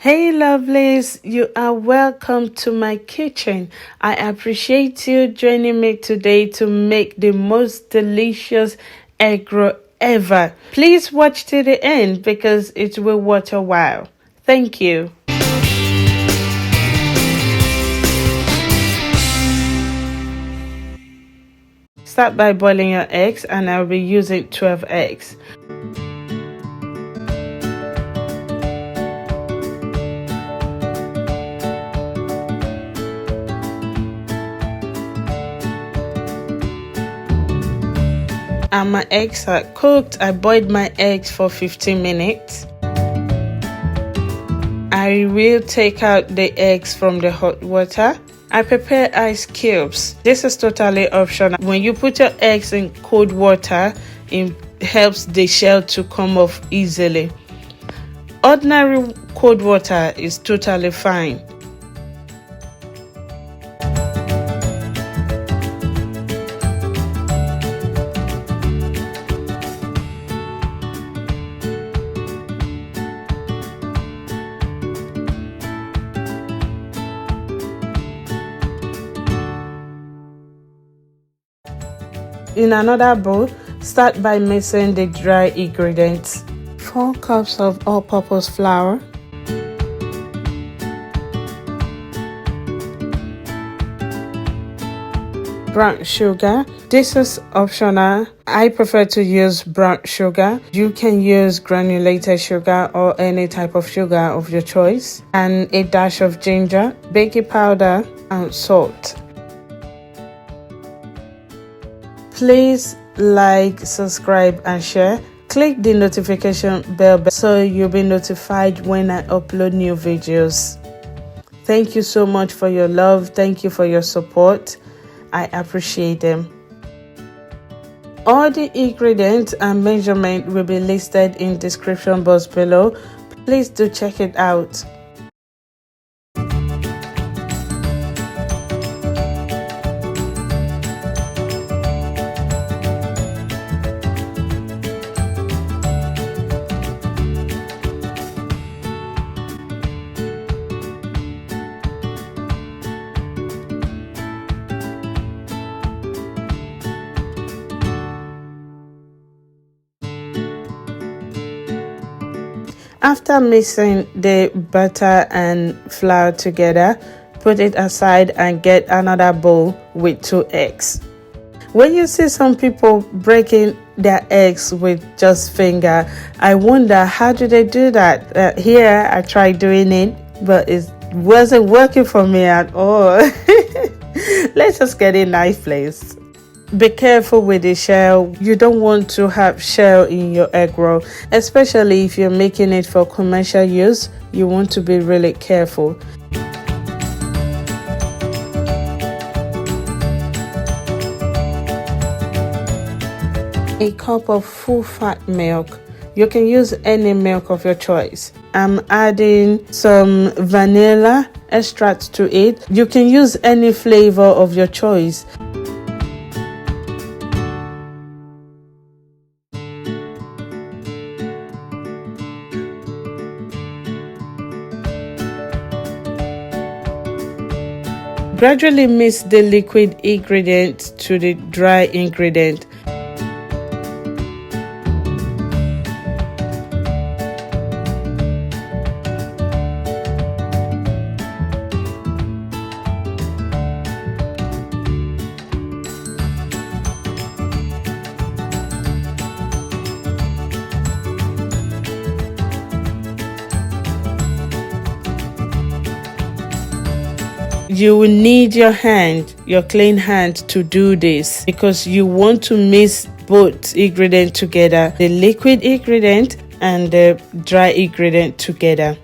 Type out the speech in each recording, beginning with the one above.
Hey lovelies, you are welcome to my kitchen. I appreciate you joining me today to make the most delicious egg roll ever. Please watch to the end because it will worth a while. Thank you. Start by boiling your eggs, and I'll be using 12 eggs. And my eggs are cooked. I boiled my eggs for 15 minutes. I will take out the eggs from the hot water. I prepare ice cubes. This is totally optional. When you put your eggs in cold water, it helps the shell to come off easily. Ordinary cold water is totally fine. In another bowl, start by mixing the dry ingredients. 4 cups of all-purpose flour, brown sugar. This is optional. I prefer to use brown sugar. You can use granulated sugar or any type of sugar of your choice, and a dash of ginger, baking powder, and salt. Please like, subscribe, and share. Click the notification bell so you'll be notified when I upload new videos. Thank you so much for your love. Thank you for your support. I appreciate them. All the ingredients and measurement will be listed in the description box below. Please do check it out. After mixing the butter and flour together, put it aside and get another bowl with 2 eggs. When you see some people breaking their eggs with just finger, I wonder how do they do that? Here I tried doing it, but it wasn't working for me at all. Let's just get a knife, please. Be careful with the shell. You don't want to have shell in your egg roll, especially if you're making it for commercial use. You want to be really careful. A cup of full fat milk. You can use any milk of your choice. I'm adding some vanilla extract to it. You can use any flavor of your choice. Gradually mix the liquid ingredient to the dry ingredient. You will need your clean hand to do this because you want to mix both ingredients together, the liquid ingredient and the dry ingredient together.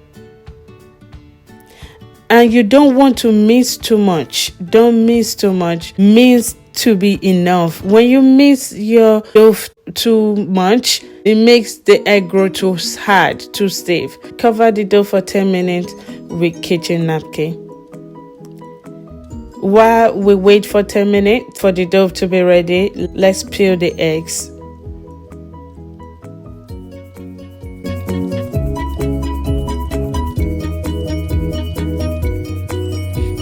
And you don't want to mix too much. Don't mix too much. Mix to be enough. When you mix your dough too much, it makes the egg roll too hard, too stiff. Cover the dough for 10 minutes with kitchen napkin. While we wait for 10 minutes for the dough to be ready, let's peel the eggs.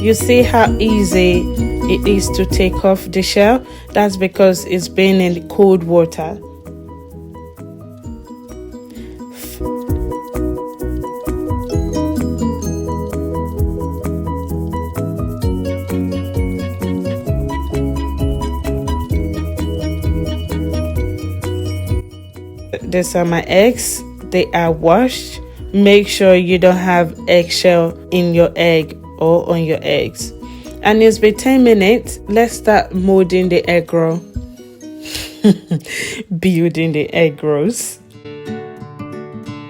You see how easy it is to take off the shell? That's because it's been in cold water. These are my eggs. They are washed. Make sure you don't have eggshell in your egg or on your eggs. And it's been 10 minutes. Let's start molding the egg roll. Building the egg rolls.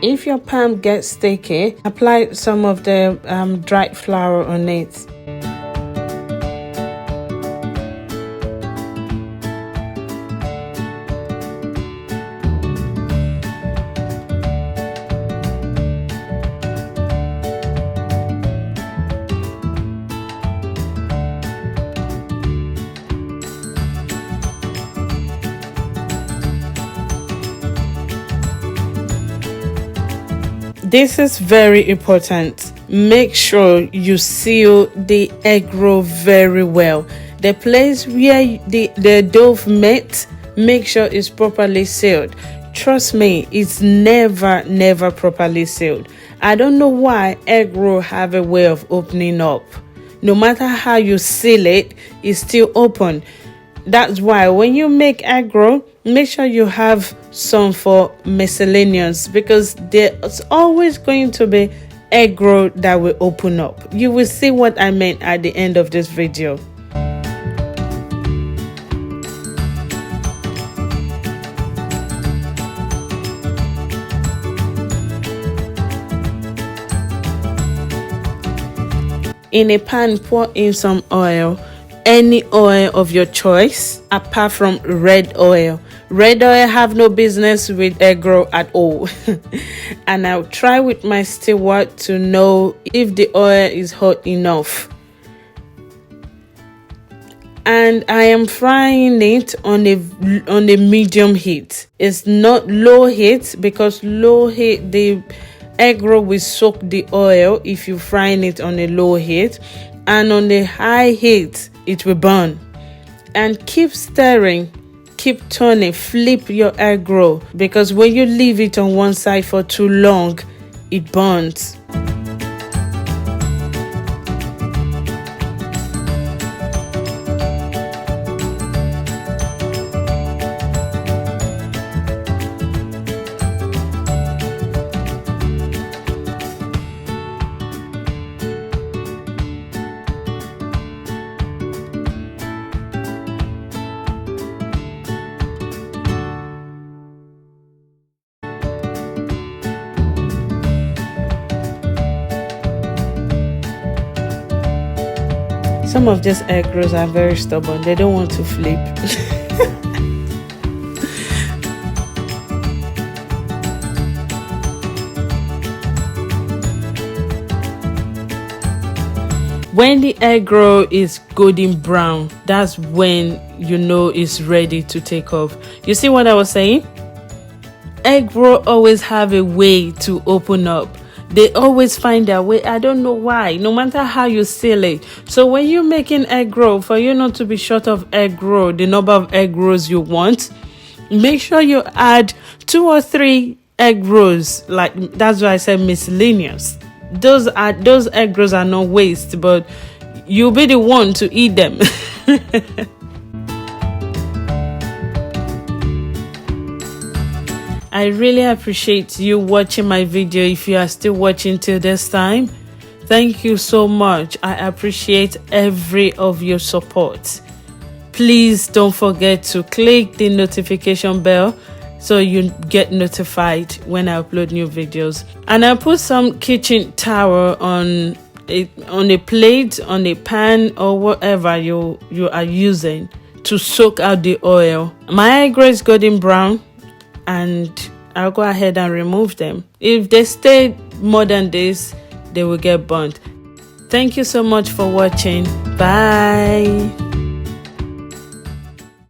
If your pan gets sticky, apply some of the dried flour on it. This is very important. Make sure you seal the egg roll very well. The place where the dough met, make sure it's properly sealed. Trust me, it's never properly sealed. I don't know why egg roll have a way of opening up. No matter how you seal it, it's still open. That's why when you make egg roll, make sure you have some for miscellaneous, because there's always going to be egg roll that will open up. You will see what I meant at the end of this video. In a pan, pour in some oil. Any oil of your choice apart from red oil. Red oil have no business with egg roll at all. And I'll try with my steward to know if the oil is hot enough. And I am frying it on a medium heat. It's not low heat, because low heat the egg roll will soak the oil if you're frying it on a low heat, and on the high heat it will burn. And keep stirring, keep turning, flip your egg roll, because when you leave it on one side for too long, it burns. Some of these egg rolls are very stubborn. They don't want to flip. When the egg roll is golden brown, that's when you know it's ready to take off. You see what I was saying? Egg roll always have a way to open up. They always find their way. I don't know why, no matter how you seal it. So when you're making egg roll, for you not to be short of egg roll, the number of egg rolls you want, make sure you add 2 or 3 egg rolls. Like, that's why I said miscellaneous. Those egg rolls are not waste, but you'll be the one to eat them. I really appreciate you watching my video. If you are still watching till this time, thank you so much. I appreciate every of your support. Please don't forget to click the notification bell so you get notified when I upload new videos. And I put some kitchen towel on a plate, on a pan, or whatever you are using to soak out the oil. My egg roll is golden brown, and I'll go ahead and remove them. If they stay more than this, they will get burnt. Thank you so much for watching. Bye.